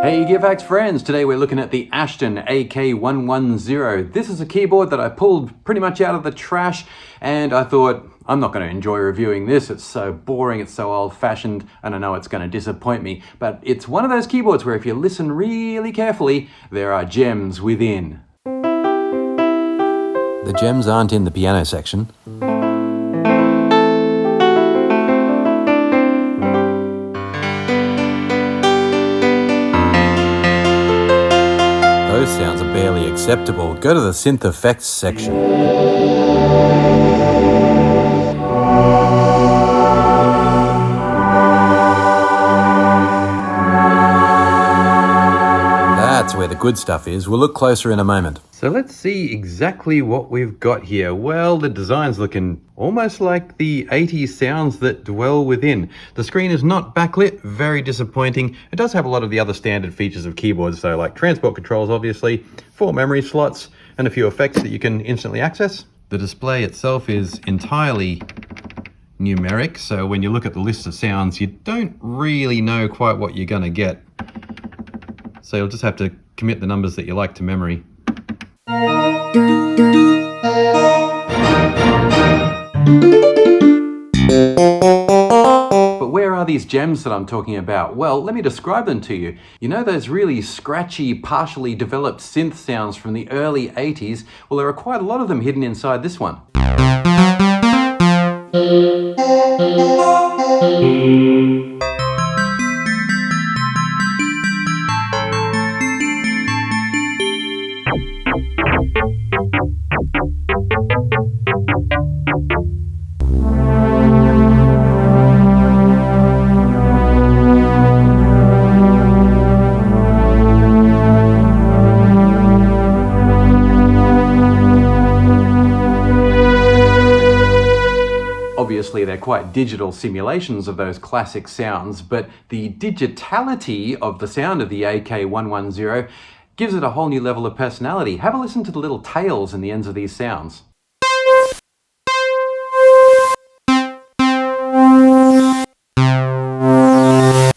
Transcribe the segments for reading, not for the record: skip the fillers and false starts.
Hey Gearfax friends, today we're looking at the Ashton AK-110. This is a keyboard that I pulled pretty much out of the trash, and I thought, I'm not going to enjoy reviewing this. It's so boring, it's so old-fashioned, and I know it's going to disappoint me. But it's one of those keyboards where if you listen really carefully, there are gems within. The gems aren't in the piano section. Those sounds are barely acceptable. Go to the synth effects section. That's where the good stuff is. We'll look closer in a moment. So let's see exactly what we've got here. Well, the design's looking almost like the 80s sounds that dwell within. The screen is not backlit, very disappointing. It does have a lot of the other standard features of keyboards, though, like transport controls, obviously, 4 memory slots, and a few effects that you can instantly access. The display itself is entirely numeric, so when you look at the list of sounds, you don't really know quite what you're gonna get. So you'll just have to commit the numbers that you like to memory. But where are these gems that I'm talking about? Well, let me describe them to you. You know those really scratchy, partially developed synth sounds from the early 80s? Well, there are quite a lot of them hidden inside this one. Obviously, they're quite digital simulations of those classic sounds, but the digitality of the sound of the AK-110 gives it a whole new level of personality. Have a listen to the little tails in the ends of these sounds.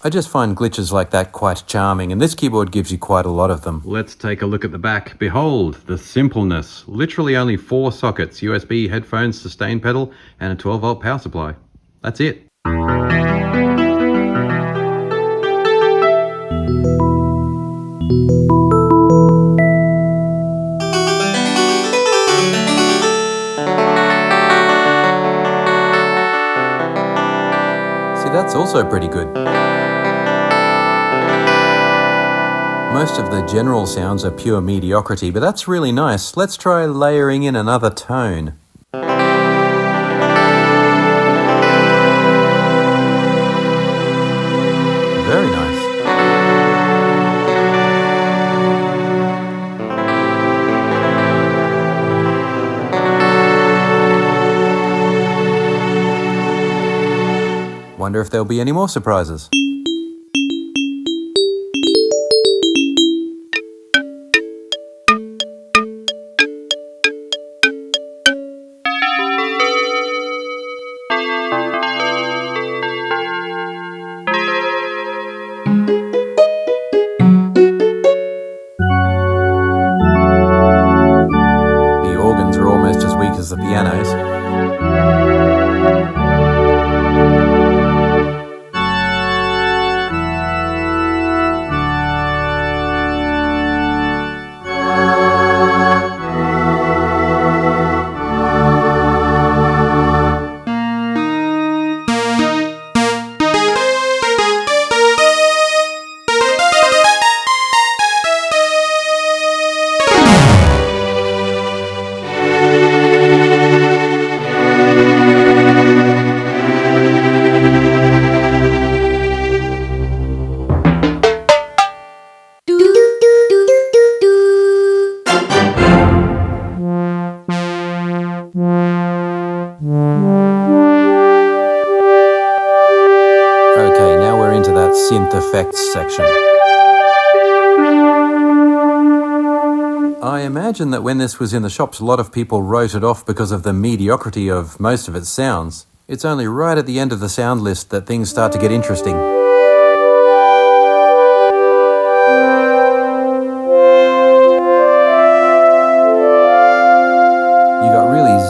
I just find glitches like that quite charming, and this keyboard gives you quite a lot of them. Let's take a look at the back. Behold, the simpleness. Literally only 4 sockets, USB, headphones, sustain pedal, and a 12-volt power supply. That's it. See, that's also pretty good. Most of the general sounds are pure mediocrity, but that's really nice. Let's try layering in another tone. Very nice. Wonder if there'll be any more surprises. As weak as the pianos. Okay, now we're into that synth effects section. I imagine that when this was in the shops, a lot of people wrote it off because of the mediocrity of most of its sounds. It's only right at the end of the sound list that things start to get interesting.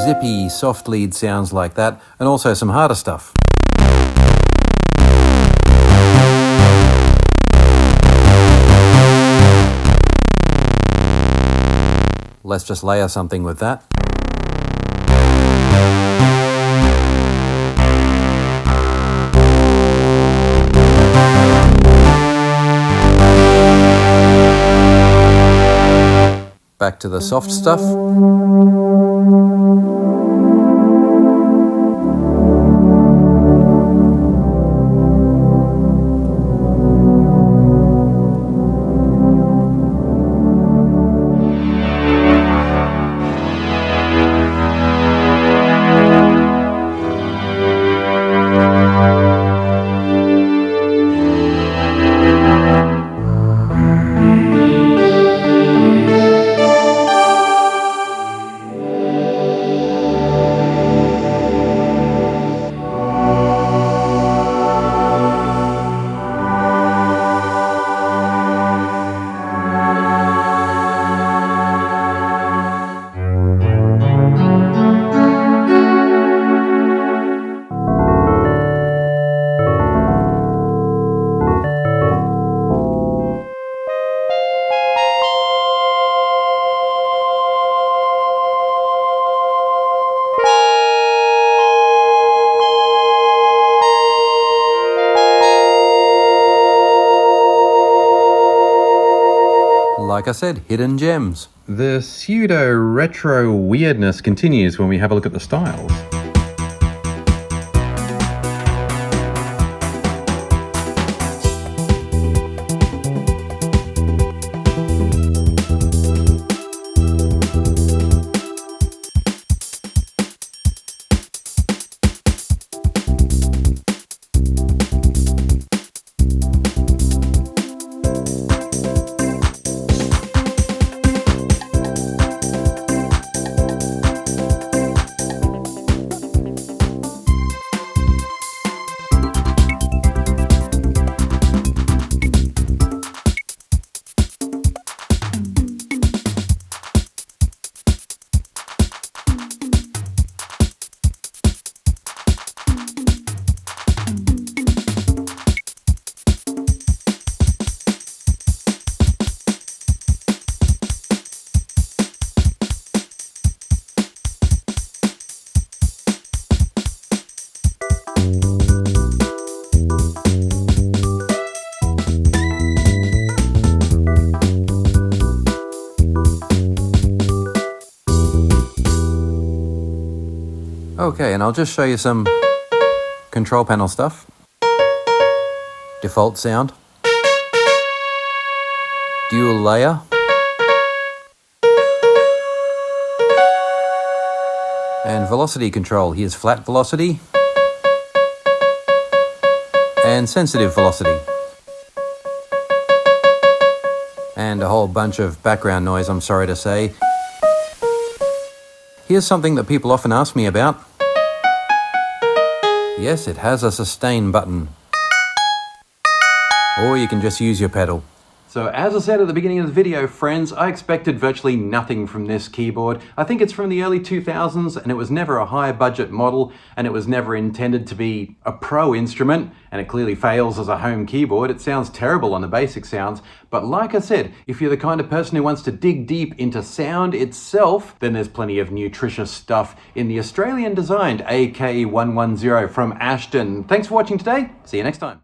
zippy, soft lead sounds like that, and also some harder stuff. Let's just layer something with that. Back to the soft stuff. Like I said, hidden gems. The pseudo-retro weirdness continues when we have a look at the styles. Okay, and I'll just show you some control panel stuff. Default sound. Dual layer. And velocity control. Here's flat velocity. And sensitive velocity. And a whole bunch of background noise, I'm sorry to say. Here's something that people often ask me about. Yes, it has a sustain button. Or you can just use your pedal. So as I said at the beginning of the video, friends, I expected virtually nothing from this keyboard. I think it's from the early 2000s and it was never a high budget model and it was never intended to be a pro instrument, and it clearly fails as a home keyboard. It sounds terrible on the basic sounds, but like I said, if you're the kind of person who wants to dig deep into sound itself, then there's plenty of nutritious stuff in the Australian designed AK-110 from Ashton. Thanks for watching today. See you next time.